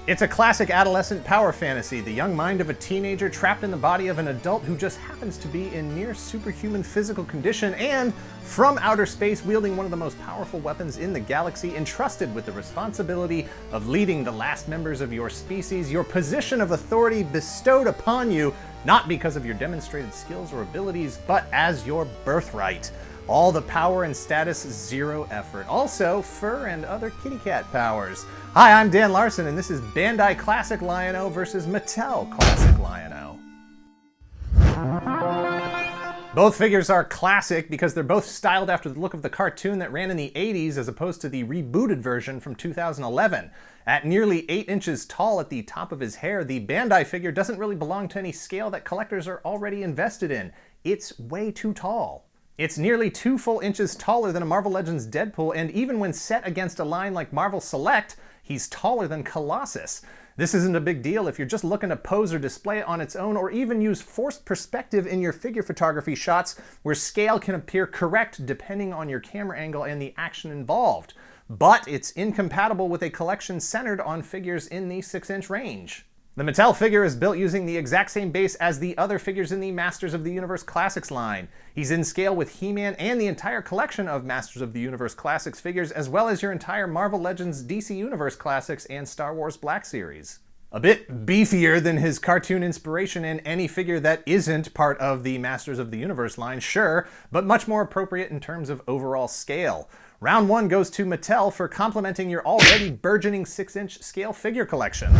It's a classic adolescent power fantasy, the young mind of a teenager trapped in the body of an adult who just happens to be in near superhuman physical condition and, from outer space, wielding one of the most powerful weapons in the galaxy, entrusted with the responsibility of leading the last members of your species, your position of authority bestowed upon you, not because of your demonstrated skills or abilities, but as your birthright. All the power and status, zero effort. Also, fur and other kitty cat powers. Hi, I'm Dan Larson, and this is Bandai Classic Lion-O versus Mattel Classic Lion-O. Both figures are classic because they're both styled after the look of the cartoon that ran in the 80s as opposed to the rebooted version from 2011. At nearly 8 inches tall at the top of his hair, the Bandai figure doesn't really belong to any scale that collectors are already invested in. It's way too tall. It's nearly 2 full inches taller than a Marvel Legends Deadpool, and even when set against a line like Marvel Select, he's taller than Colossus. This isn't a big deal if you're just looking to pose or display it on its own, or even use forced perspective in your figure photography shots where scale can appear correct depending on your camera angle and the action involved. But it's incompatible with a collection centered on figures in the 6-inch range. The Mattel figure is built using the exact same base as the other figures in the Masters of the Universe Classics line. He's in scale with He-Man and the entire collection of Masters of the Universe Classics figures, as well as your entire Marvel Legends DC Universe Classics and Star Wars Black Series. A bit beefier than his cartoon inspiration and any figure that isn't part of the Masters of the Universe line, sure, but much more appropriate in terms of overall scale. Round 1 goes to Mattel for complementing your already burgeoning 6-inch scale figure collection.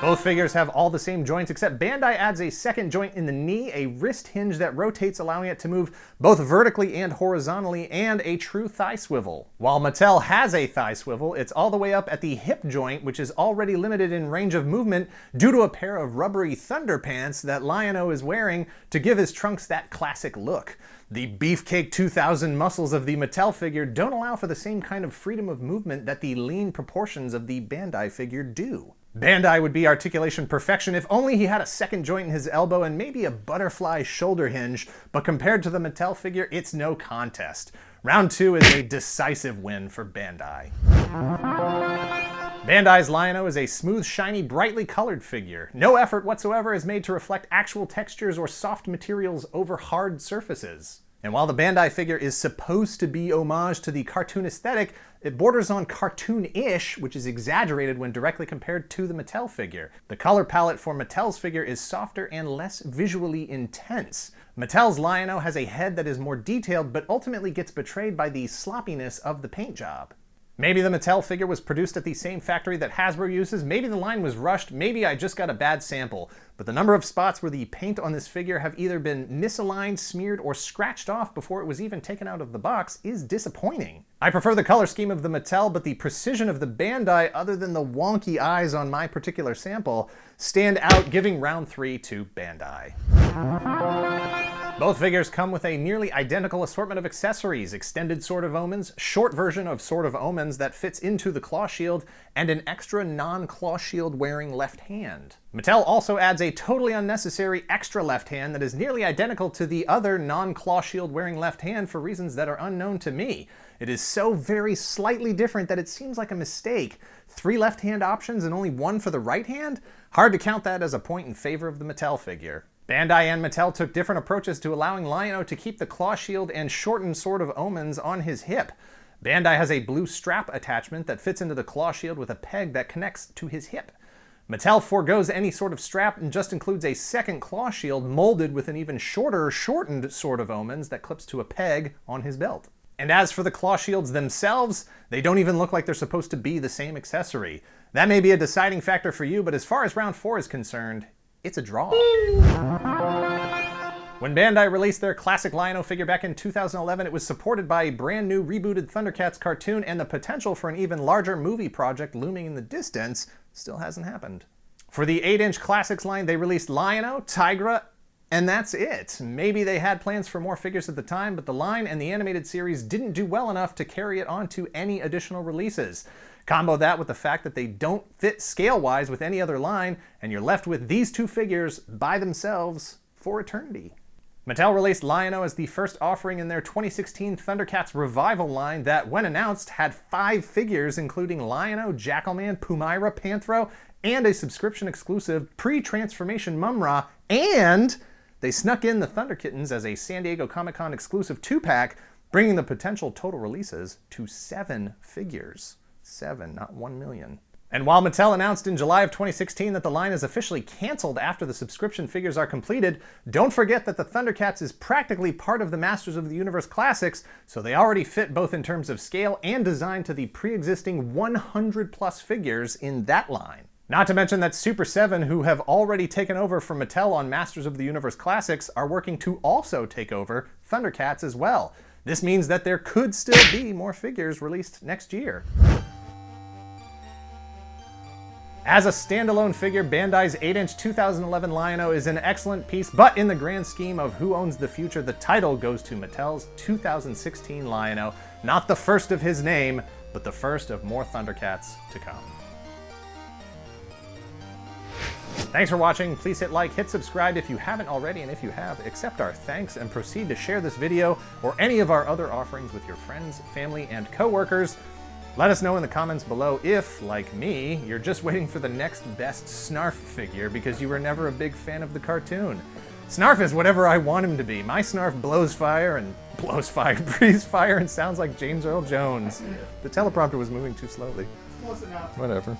Both figures have all the same joints, except Bandai adds a second joint in the knee, a wrist hinge that rotates, allowing it to move both vertically and horizontally, and a true thigh swivel. While Mattel has a thigh swivel, it's all the way up at the hip joint, which is already limited in range of movement due to a pair of rubbery Thunderpants that Lion-O is wearing to give his trunks that classic look. The Beefcake 2000 muscles of the Mattel figure don't allow for the same kind of freedom of movement that the lean proportions of the Bandai figure do. Bandai would be articulation perfection if only he had a second joint in his elbow and maybe a butterfly shoulder hinge, but compared to the Mattel figure, it's no contest. Round 2 is a decisive win for Bandai. Bandai's Lion-O is a smooth, shiny, brightly colored figure. No effort whatsoever is made to reflect actual textures or soft materials over hard surfaces. And while the Bandai figure is supposed to be homage to the cartoon aesthetic, it borders on cartoon-ish, which is exaggerated when directly compared to the Mattel figure. The color palette for Mattel's figure is softer and less visually intense. Mattel's Lion-O has a head that is more detailed, but ultimately gets betrayed by the sloppiness of the paint job. Maybe the Mattel figure was produced at the same factory that Hasbro uses, maybe the line was rushed, maybe I just got a bad sample. But the number of spots where the paint on this figure have either been misaligned, smeared, or scratched off before it was even taken out of the box is disappointing. I prefer the color scheme of the Mattel, but the precision of the Bandai, other than the wonky eyes on my particular sample, stand out, giving round 3 to Bandai. Both figures come with a nearly identical assortment of accessories: extended Sword of Omens, short version of Sword of Omens that fits into the claw shield, and an extra non-claw shield wearing left hand. Mattel also adds a totally unnecessary extra left hand that is nearly identical to the other non-claw shield wearing left hand for reasons that are unknown to me. It is so very slightly different that it seems like a mistake. 3 left hand options and only 1 for the right hand? Hard to count that as a point in favor of the Mattel figure. Bandai and Mattel took different approaches to allowing Lion-O to keep the claw shield and shortened Sword of Omens on his hip. Bandai has a blue strap attachment that fits into the claw shield with a peg that connects to his hip. Mattel forgoes any sort of strap and just includes a second claw shield molded with an even shorter, shortened Sword of Omens that clips to a peg on his belt. And as for the claw shields themselves, they don't even look like they're supposed to be the same accessory. That may be a deciding factor for you, but as far as round 4 is concerned, it's a draw. When Bandai released their classic Lion-O figure back in 2011, it was supported by a brand new rebooted Thundercats cartoon, and the potential for an even larger movie project looming in the distance still hasn't happened. For the 8-inch Classics line, they released Lion-O, Tigra, and that's it. Maybe they had plans for more figures at the time, but the line and the animated series didn't do well enough to carry it on to any additional releases. Combo that with the fact that they don't fit scale-wise with any other line, and you're left with these 2 figures by themselves for eternity. Mattel released Lion-O as the first offering in their 2016 Thundercats Revival line that, when announced, had 5 figures including Lion-O, Jackalman, Pumaira, Panthro, and a subscription-exclusive pre-transformation Mumra, and they snuck in the Thunder Kittens as a San Diego Comic-Con exclusive 2-pack, bringing the potential total releases to 7 figures. 7, not 1 million. And while Mattel announced in July of 2016 that the line is officially canceled after the subscription figures are completed, don't forget that the Thundercats is practically part of the Masters of the Universe Classics, so they already fit both in terms of scale and design to the pre-existing 100+ figures in that line. Not to mention that Super 7, who have already taken over from Mattel on Masters of the Universe Classics, are working to also take over Thundercats as well. This means that there could still be more figures released next year. As a standalone figure, Bandai's 8-inch 2011 Lion-O is an excellent piece, but in the grand scheme of who owns the future, the title goes to Mattel's 2016 Lion-O. Not the first of his name, but the first of more Thundercats to come. Thanks for watching. Please hit like, hit subscribe if you haven't already, and if you have, accept our thanks and proceed to share this video or any of our other offerings with your friends, family, and coworkers. Let us know in the comments below if, like me, you're just waiting for the next best Snarf figure because you were never a big fan of the cartoon. Snarf is whatever I want him to be. My Snarf blows fire, breathes fire, and sounds like James Earl Jones. The teleprompter was moving too slowly. Close enough. Whatever.